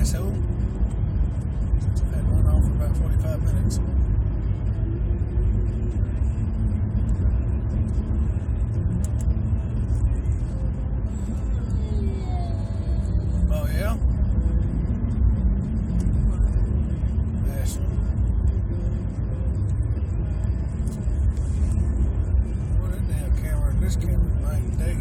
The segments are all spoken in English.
asshole. I had one on for about 45 minutes. Oh, yeah? What a damn camera. This camera's night and day.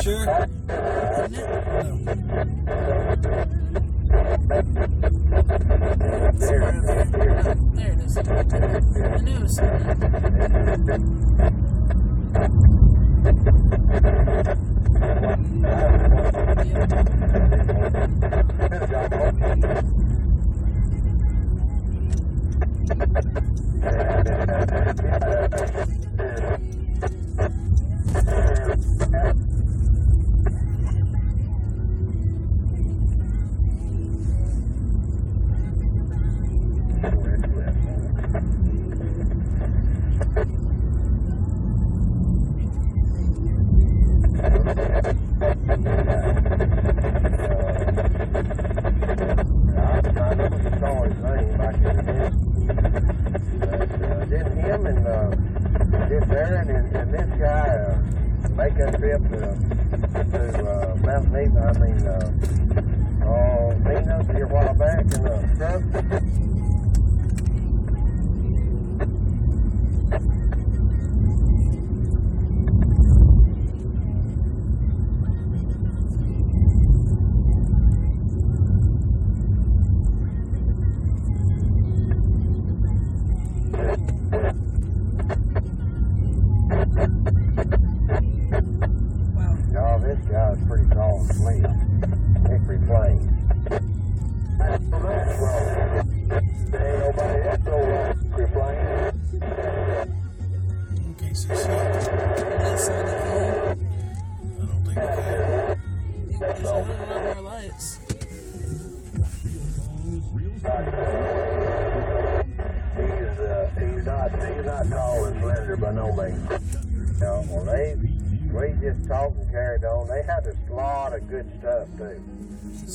Sure. No. There it is. I knew it was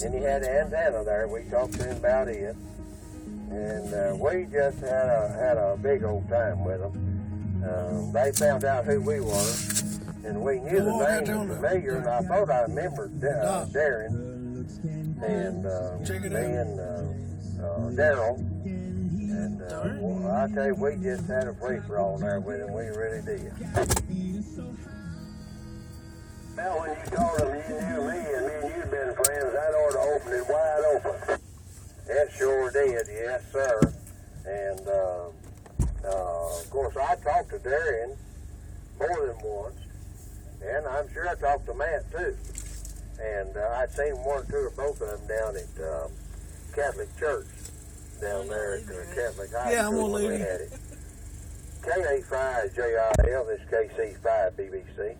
and he had an antenna there. We talked to him about it, and we just had a big old time with them. They found out who we were, and we knew the name was familiar, and I thought I remembered Darren and me and Daryl. And well, I tell you, we just had a free-for-all there with him. We really did. Now, when you told him you knew me and me and you'd been friends, that ought to open it wide open. It sure did, yes, sir. And, of course, I talked to Darian more than once, and I'm sure I talked to Matt, too. And I'd seen one or two or both of them down at Catholic Church down there at Catholic High Yeah, I'm School gonna when leave we you. had it. K85JIL, this is KC5 BBC.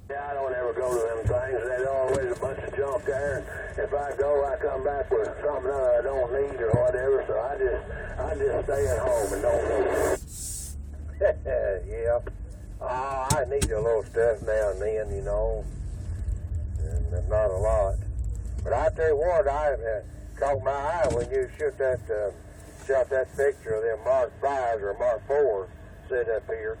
Yeah, I don't ever go to them things. There's always a bunch of junk there. And if I go, I come back with something I don't need or whatever. So I just stay at home and don't go. Yeah. I need a little stuff now and then, you know. And not a lot. But I tell you what, I caught my eye when you shot that picture of them Mark 5s or Mark 4s set up here.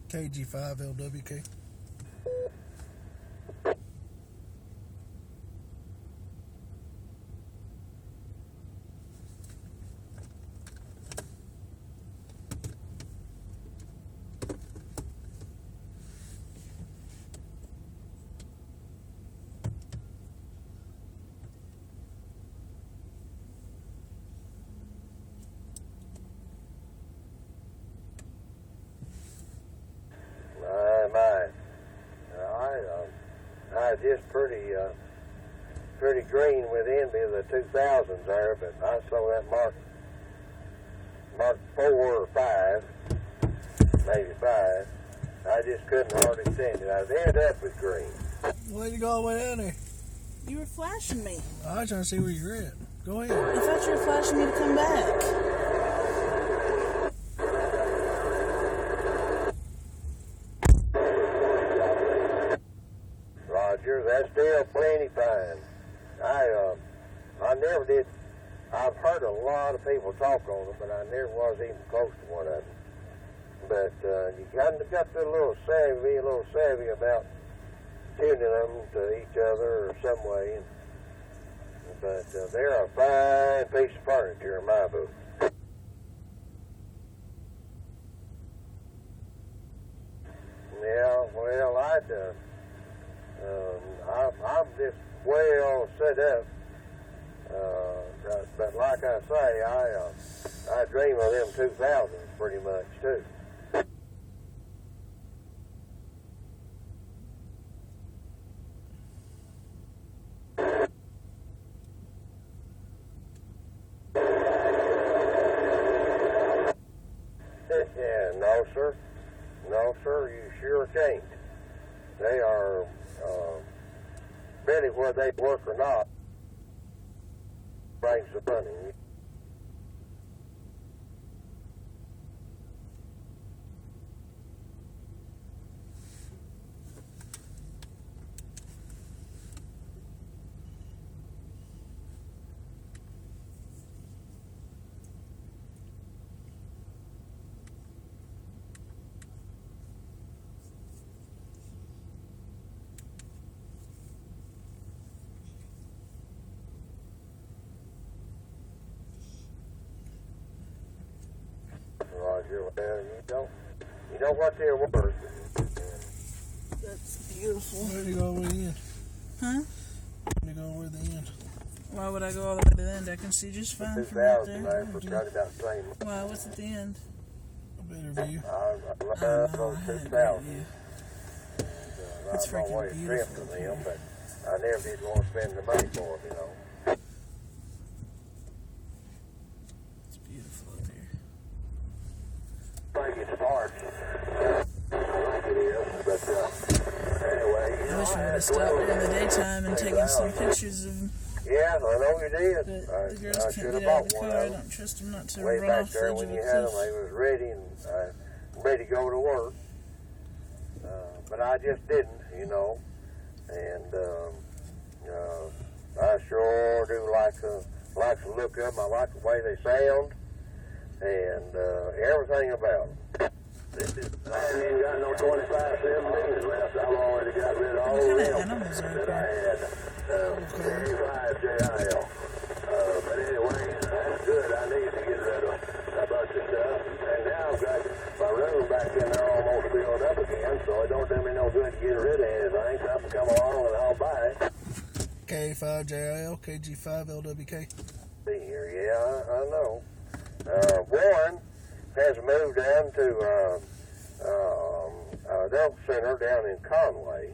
KG5LWK. I just pretty green with envy of the 2000s there, but I saw that Mark 4 or 5, maybe 5. I just couldn't hardly stand it. I was ended up with green. Why'd you go all the way down there? You were flashing me. I was trying to see where you're at. Go ahead. I thought you were flashing me to come back. Roger, that's still plenty fine. I never did. I've heard a lot of people talk on them, but I never was even close to one of them. But you kind of got to be a little savvy about tuning them to each other or some way. But they're a fine piece of furniture in my book. Yeah, well, I'm just well set up. But like I say, I dream of them 2000s pretty much too. Yeah, no sir, you sure can't. They are really whether they work or not brings the money. Roger, well, you know what they're worth. That's beautiful. Where'd you go over the end? Huh? Where'd you go over the end? Why would I go all the way to the end? I can see just fine from right 2000, there. I forgot about the same. Why? What's at the end? A better view. I love those I had a 2000. great view. It's I'm always freaking stripped beautiful. of them, but I never did want to spend the money for them, you know. It's beautiful up here. I think it's parts. I like it is, but anyway, you I know, wish we would had have stopped 12 during the daytime and taken some 2000. pictures of them. Yeah, I know you did. But I the girls should can't have get out bought of the one car. I of them. don't trust them not to Way run back off the there edge when of you a had them, cliff. they was ready and ready to go to work. But I just didn't, you know. And I sure do like to look up 'em. I like the way they sound and everything about them. I haven't even got no 2517s left. I've already got rid of all What of kind of them animals are that I there? had. K5JIL. But anyway, that's good. I need to get rid of a bunch of stuff. And now I've got my room back in there almost filled up again. so it don't do me no good to get rid of anything. Something come along and I'll buy it. K5JIL, KG5LWK. See here, yeah, I know. Warren has moved down to Adult Center down in Conway,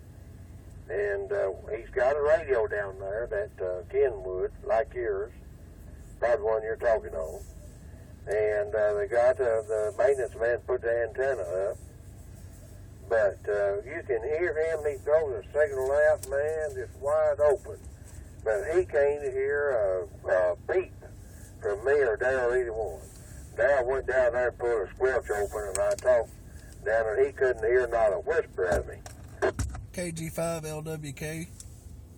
and he's got a radio down there that Kenwood, like yours, probably one you're talking on. And they got the maintenance man put the antenna up, but you can hear him. He throws a signal out, man, just wide open. But he can't hear a beep from me or Darryl, either one. Darryl went down there and put a squelch open, and I talked down there. He couldn't hear not a whisper out of me. KG5LWK.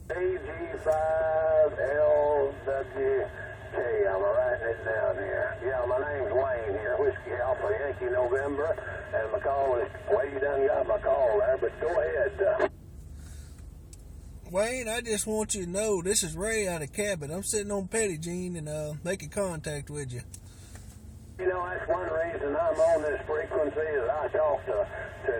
KG5LWK. I'm writing it down here. Yeah, my name's Wayne here, Whiskey Alpha Yankee November, and my call is, well, you done got my call there, but go ahead. Wayne, I just want you to know this is Ray out of Cabot. I'm sitting on Petty Jean and making contact with you. You know, that's one reason I'm on this frequency is I talked to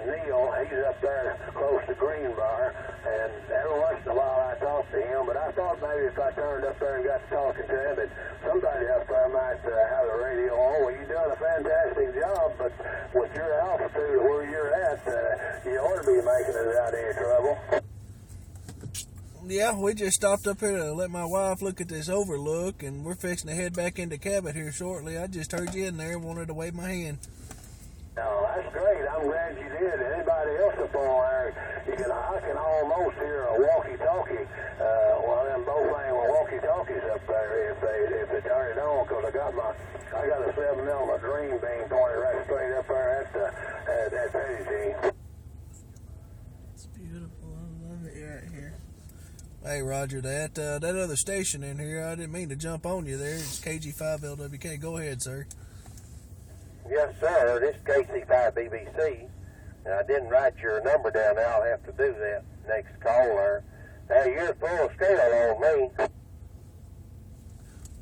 Neil. He's up there close to Greenbrier, and every once in a while I talk to him, but I thought maybe if I turned up there and got to talking to him, that somebody up there might have the radio on. Well, you're doing a fantastic job, but with your altitude of where you're at, you ought to be making it out of your trouble. Yeah, we just stopped up here to let my wife look at this overlook, and we're fixing to head back into Cabot here shortly. I just heard you in there and wanted to wave my hand. Oh, that's great. I'm glad you did. Anybody else up on there, I can almost hear a walkie-talkie. Well, them both ain't walkie-talkies up there if they turn it on, because I got a 7mm Dream Beam pointed right straight up there at that Petty Jean. It's beautiful. I love it right here. Hey, Roger, that other station in here, I didn't mean to jump on you there. It's KG5LWK. Go ahead, sir. Yes, sir. This is KC5BBC. And I didn't write your number down. I'll have to do that next call there. Hey, you're full scale on me.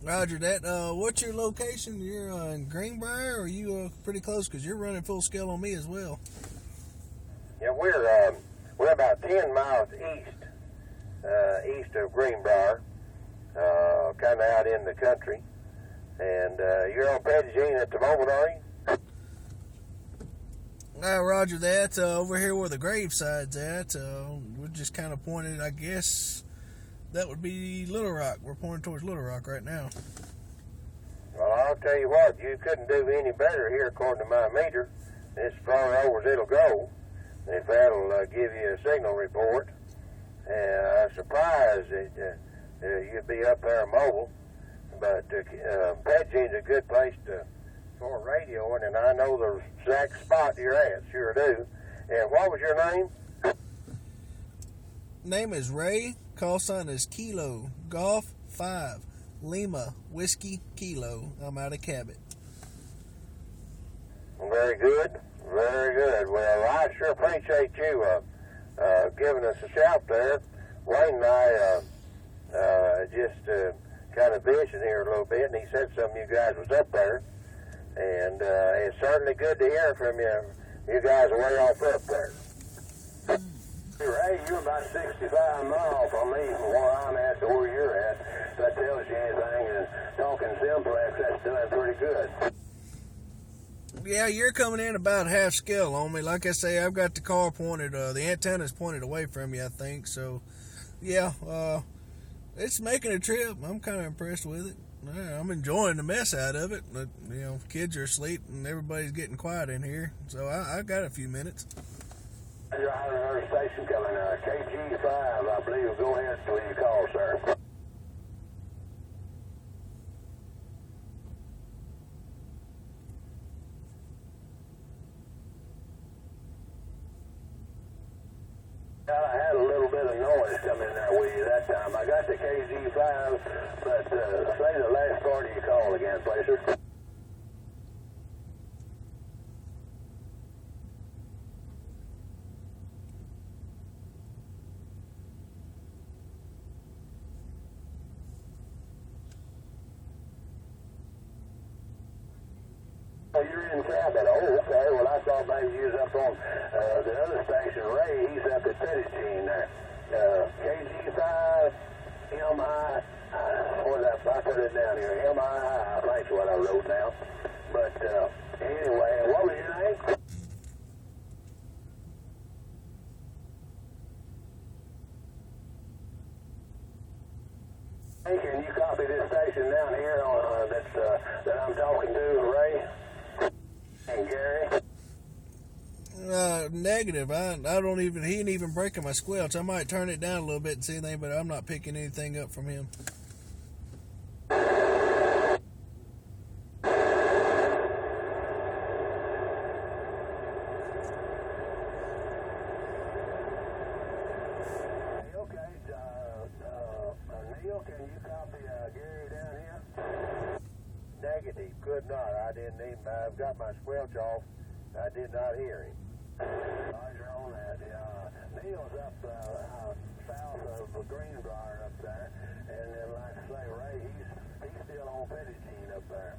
Roger that. What's your location? You're in Greenbrier, or are you pretty close? Because you're running full scale on me as well. Yeah, we're about 10 miles east of Greenbrier, kind of out in the country. And you're on Petty Jean at the moment, are you? Roger that. Over here where the graveside's at, we're just kind of pointed, I guess, that would be Little Rock. We're pointing towards Little Rock right now. Well, I'll tell you what, you couldn't do any better here according to my meter. It's as far over as it'll go. If that'll give you a signal report. And I'm surprised that you'd be up there mobile. But Petty Jean's a good place for radioing, and I know the exact spot you're at, sure do. And what was your name? Name is Ray. Call sign is Kilo Golf 5 Lima Whiskey Kilo. I'm out of Cabot. Very good, very good. Well, I sure appreciate you giving us a shout there. Wayne and I just kind of visioned here a little bit, and he said some of you guys was up there. And it's certainly good to hear from you. You guys are way off up there. Ray, you're about 65 miles from me from where I'm at to where you're at. If that tells you anything, and talking simplex, that's doing pretty good. Yeah, you're coming in about half scale on me. Like I say, I've got the car pointed, the antenna's pointed away from you, I think. So, yeah, it's making a trip. I'm kind of impressed with it. I'm enjoying the mess out of it. But, kids are asleep and everybody's getting quiet in here. So I got a few minutes. You're on another station coming, KG5, I believe. Go ahead till you call, sir. I had a little bit of noise coming there with you that time. I got the KG5, but say the last part of your call again, please, sir. Oh, you're in cabin. Oh, okay. Well, I thought maybe you was up on the other station. Ray, he's up at Pettigene there. KG5, MI, what did I put it down here? MI, I think's what I wrote down. But anyway, what was your name? Hey, can you copy this station down here on that I'm talking to, Ray and Gary? Negative. I don't even. He ain't even breaking my squelch. I might turn it down a little bit and see anything, but I'm not picking anything up from him. Neil, can you copy Gary down here? Negative. Could not. I didn't even. I've got my squelch off. I did not hear him. Roger on that. Neil's up south of Greenbrier up there, and then like I say, Ray, he's still on Pettigene up there.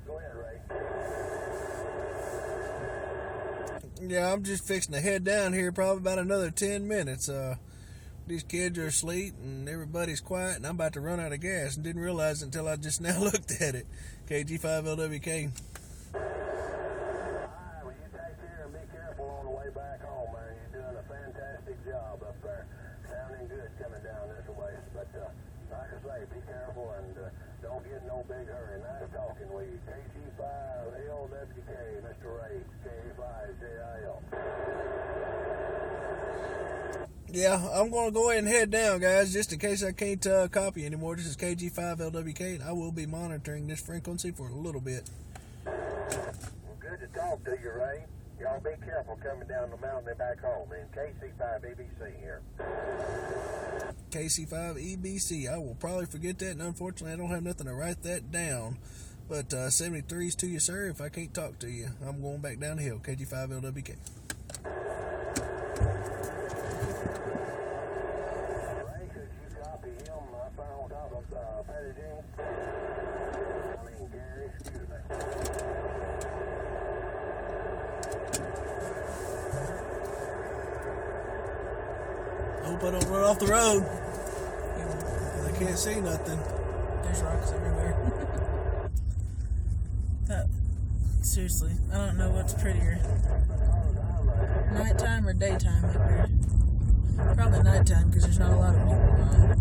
Go ahead, Ray. Yeah, I'm just fixing to head down here. Probably about another 10 minutes. These kids are asleep and everybody's quiet, and I'm about to run out of gas and didn't realize it until I just now looked at it. KG5LWK. Back home, man. You're doing a fantastic job up there. Sounding good coming down this way. But like I say, be careful and don't get in no big hurry. Nice talking with you. KG5LWK, Mr. Ray, KG5JIL. Yeah, I'm going to go ahead and head down, guys, just in case I can't copy anymore. This is KG5LWK, and I will be monitoring this frequency for a little bit. Well, good to talk to you, Ray. Y'all be careful coming down the mountain and back home. And KC5EBC here. KC5EBC. I will probably forget that, and unfortunately, I don't have nothing to write that down. But 73's to you, sir. If I can't talk to you, I'm going back down the hill. KG5LWK. Ray, could you copy him up there on top of Pettigene? I mean, Gary, excuse me. I hope I don't run off the road. I can't see nothing. There's rocks everywhere. Seriously, I don't know what's prettier. Nighttime or daytime up here? Probably nighttime because there's not a lot of people around.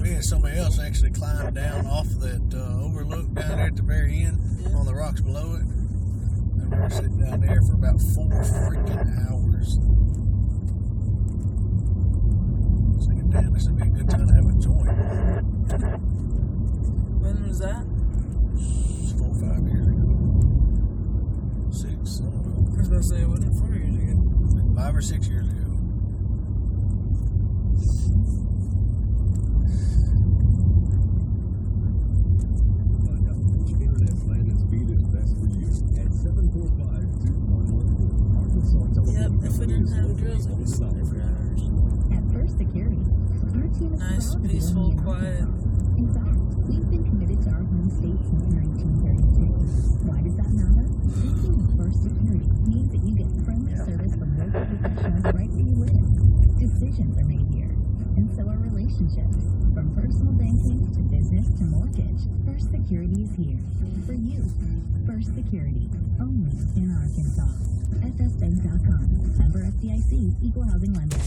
We had somebody else actually climb down off of that overlook down there at the very end on the rocks below it. And we were sitting down there for about 4 freaking hours. I was thinking, damn, this would be a good time to have a joint. When was that? It's 4 or 5 years ago. 6, I don't know. I was going to say, it wasn't 4 years ago. 5 or 6 years ago. Yep, if we didn't have drills, it would be for hours. At First Security, our team is Nice, proud to be peaceful, on the quiet. In fact, we've been committed to our home state since 1932. Why does that matter? Working with First Security means that you get friendly service from local professionals right where you live. Decisions are made here, and so are relationships. From personal banking to business to mortgage, First Security is here for you. First Security, only in Arkansas. FSBank.com. Member FDIC, Equal Housing Lender.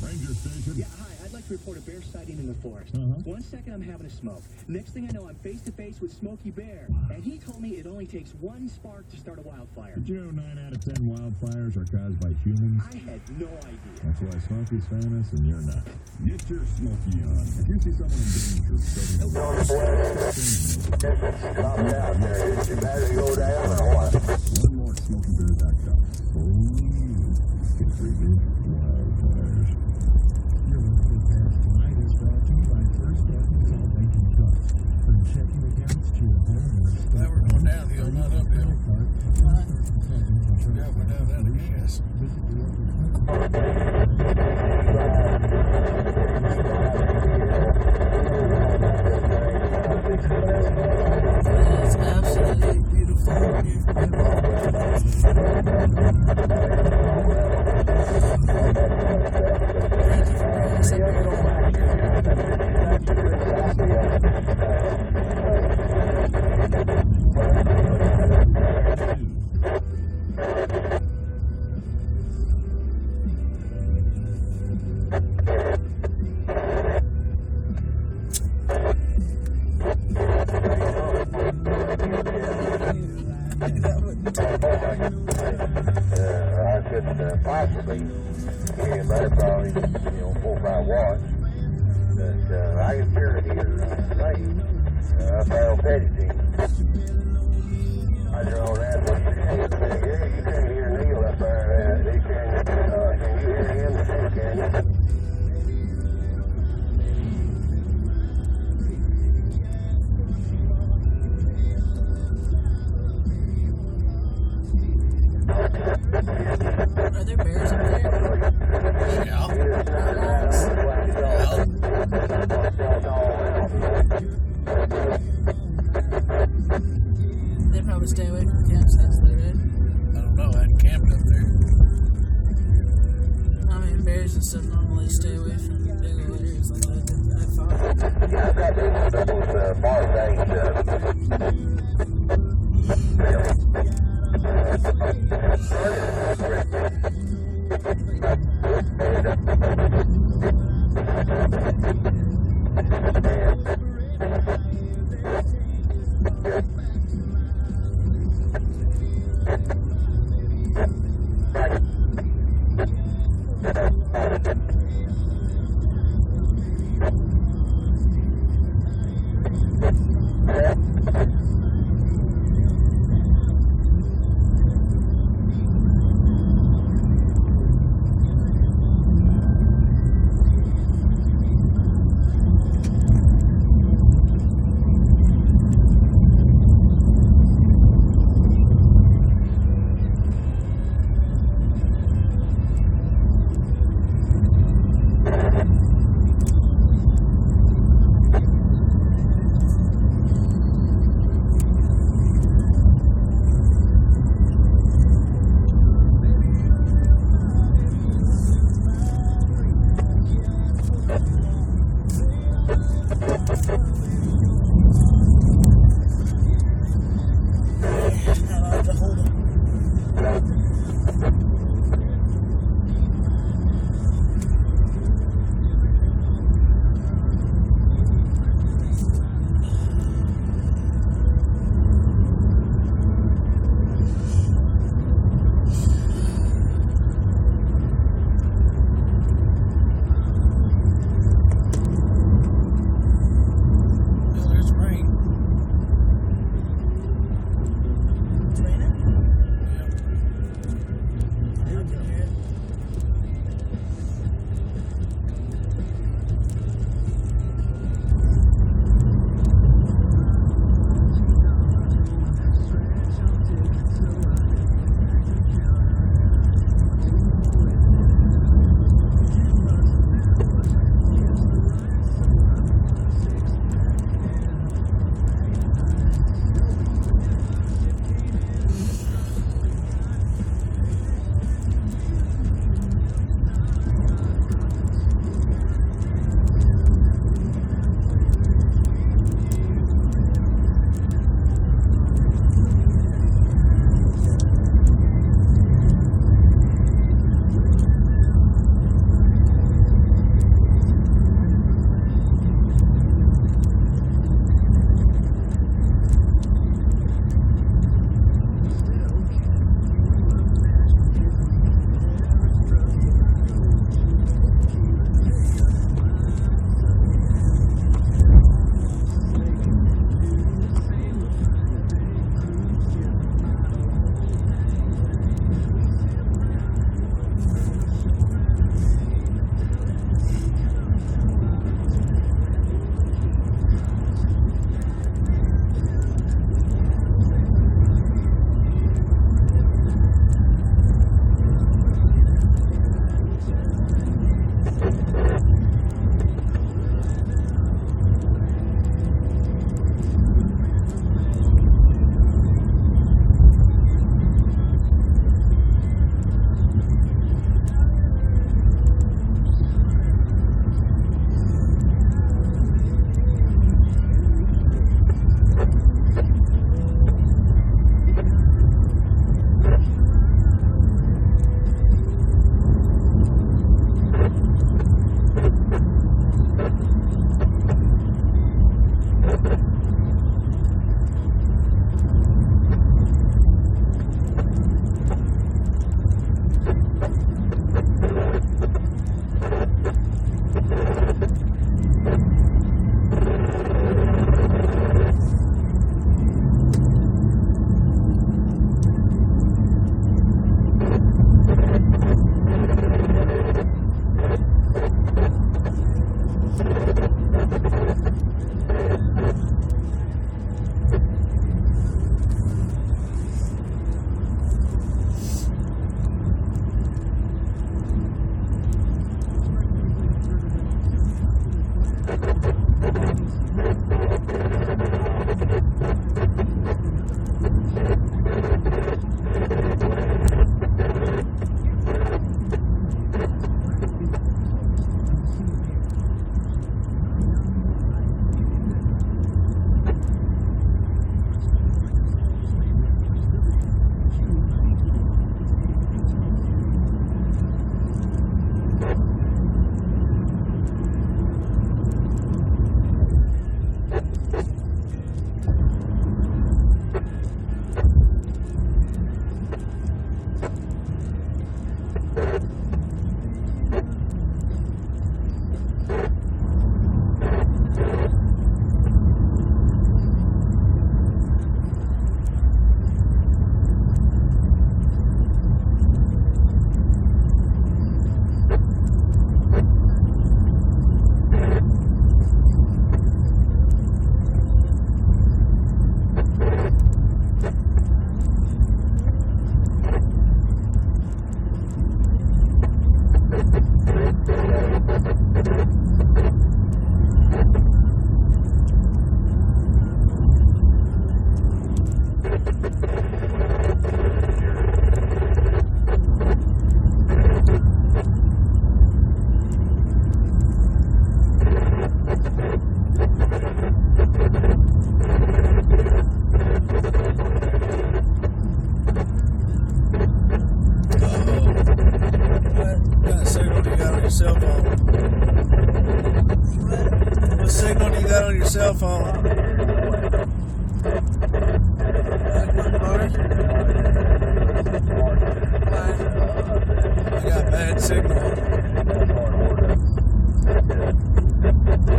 Ranger Station. Yeah, hi. I'd like to report a bear sighting in the forest. 1 second, I'm having a smoke. Next thing I know, I'm face to face with Smokey Bear, and he told me it only takes 1 spark to start a wildfire. Did you know 9 out of 10 wildfires are caused by humans? I had no idea. That's why Smokey's famous and you're not. Get your Smokey on. If you see someone in danger, Stop out there. Is your battery go down or what? one more at SmokeyBear.com. Get free wildfires. Your monthly pass tonight is brought to you by First Arkansas Bank and Trust. From checking accounts to your home or Now we're going downhill, not uphill. Yeah, we're down out of gas. Visit your local Thank you for bringing us up here. I couldn't possibly hear him there, probably 4 or 5 watts. But I can hear it here. I found Petty team. I draw that one. You can hear Neil up there. Can you hear him? Can you? Are there bears up there? Yeah. They probably stay away from the campsites there, right? I don't know. I hadn't camped up there. I mean, bears and stuff normally stay away from big old areas like that. I thought. Yeah, I've got those bar We got bad signal.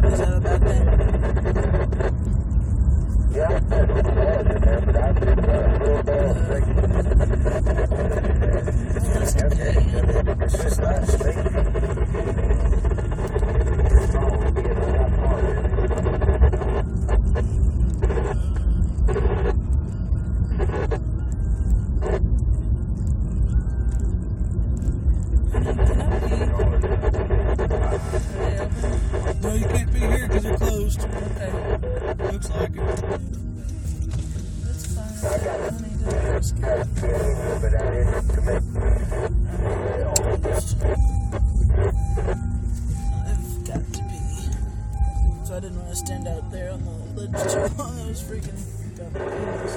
Is that a bad thing? Yeah, there's a noise in there, but I think real bad signal. It's just not speaking. No, you can't be here because you're closed. Okay. Looks like it. That's fine. I need to But I didn't commit. I've got to pee. So I didn't want to stand out there on the ledge too long. I was freaking got my penis.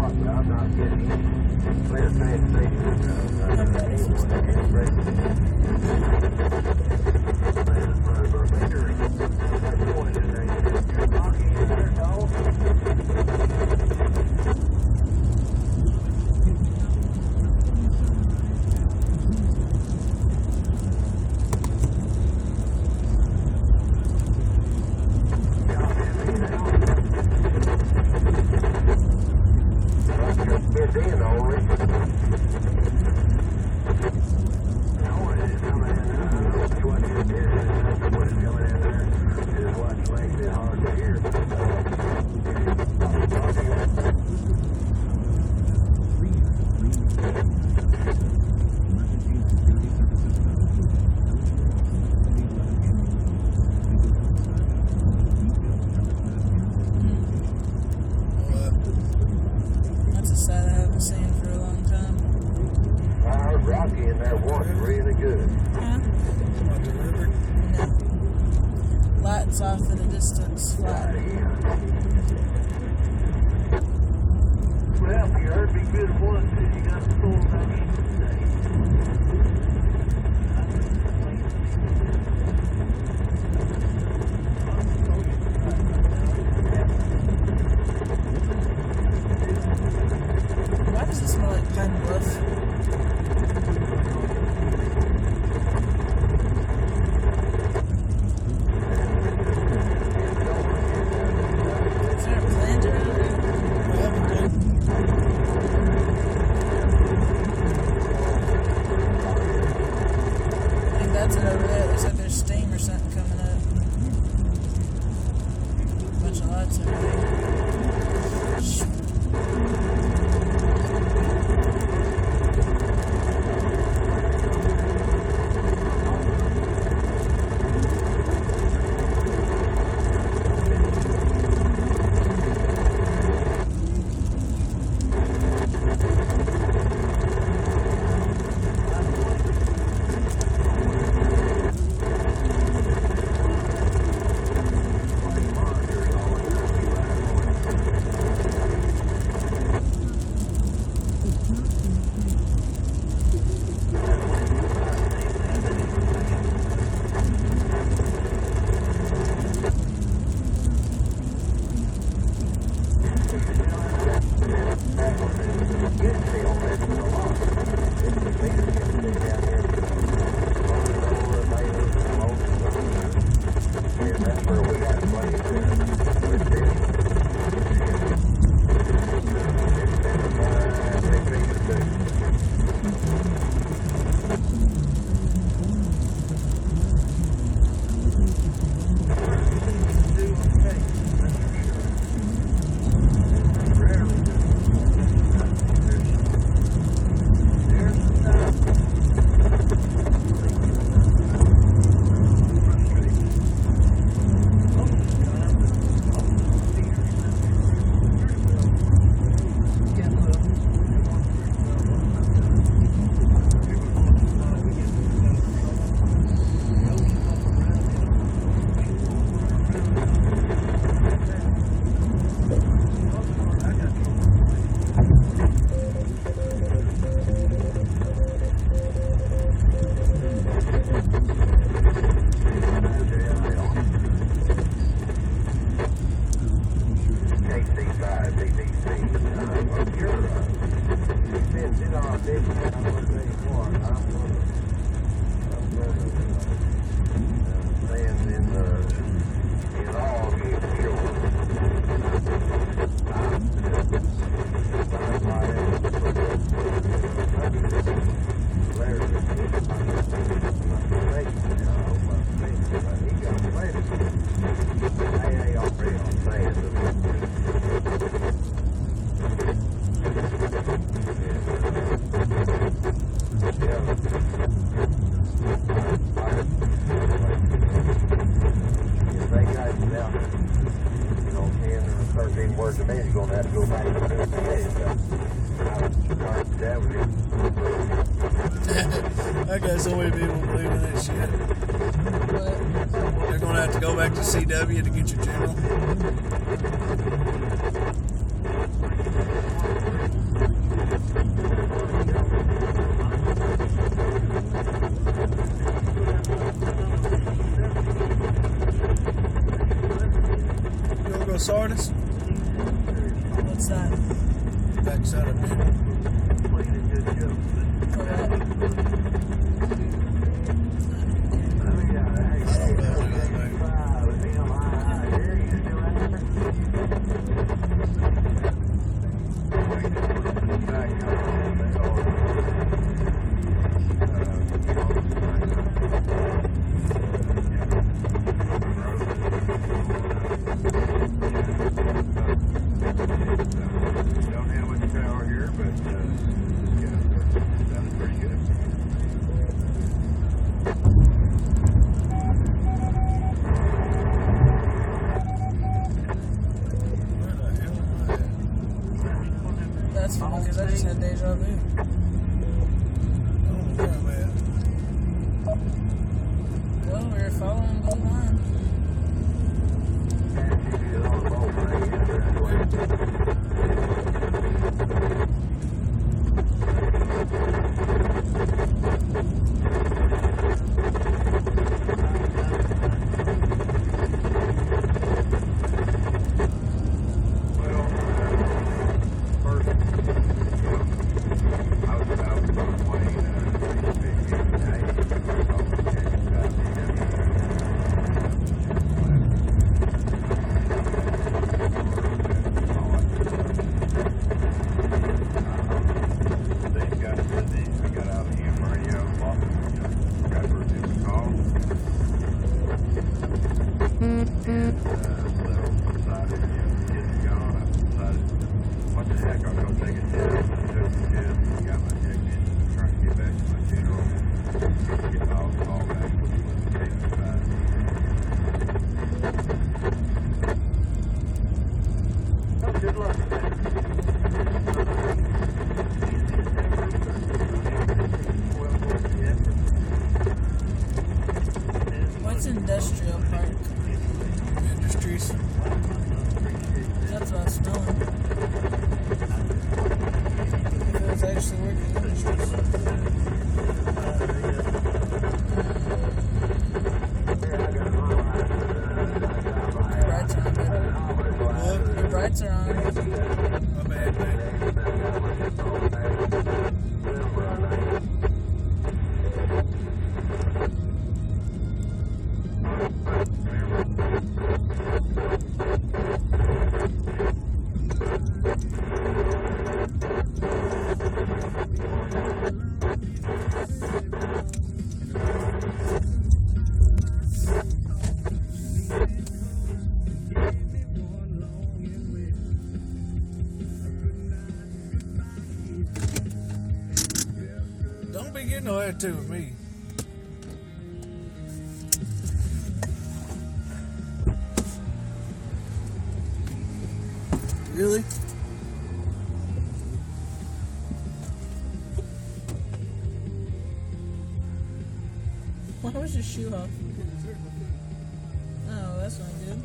talk, but I'm not getting any clear translation of anyone expressing That's a sight I haven't seen for a long time. Rocky in there once, really good. Huh? What, delivered? No. Lights off in the distance. Flat. Well, you heard me good once, and you got the full back in today. Why does it smell like Pine Bluff? Is there a plant around there? I think that's it over there. It looks like there's steam or something coming up. Bunch of lights over there. words a minute, you're going to have to go back to the I got so many people believing that shit. They're going to have to go back to CW to get your channel. Played a good joke. For that. Oh, yeah. Hey, with me on high here. You still out there? Back up that don't have much power here, but yeah, sounded pretty good. Where the hell am I at? That's funny because I just had deja vu. I don't know where I'm at. Well, we were following blue line. What's industrial park? Industries. That's what I was smelling. If it was actually working industries. Your brights are on, baby. What? My bad, man. Don't be getting no attitude with me. Really? Why was your shoe off? Oh, that's not good.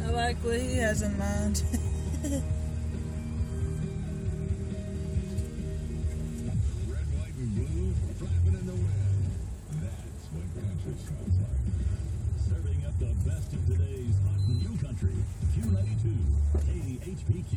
I like what he has in mind. Red, white, and blue, flapping in the wind. That's what country sounds like. Serving up the best of today's hot new country. Q92, KHPQ.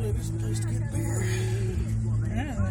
This place to get beer. Yeah.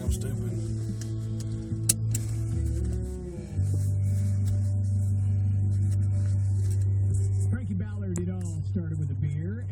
I'm stupid. Frankie Ballard, it all started with a beer.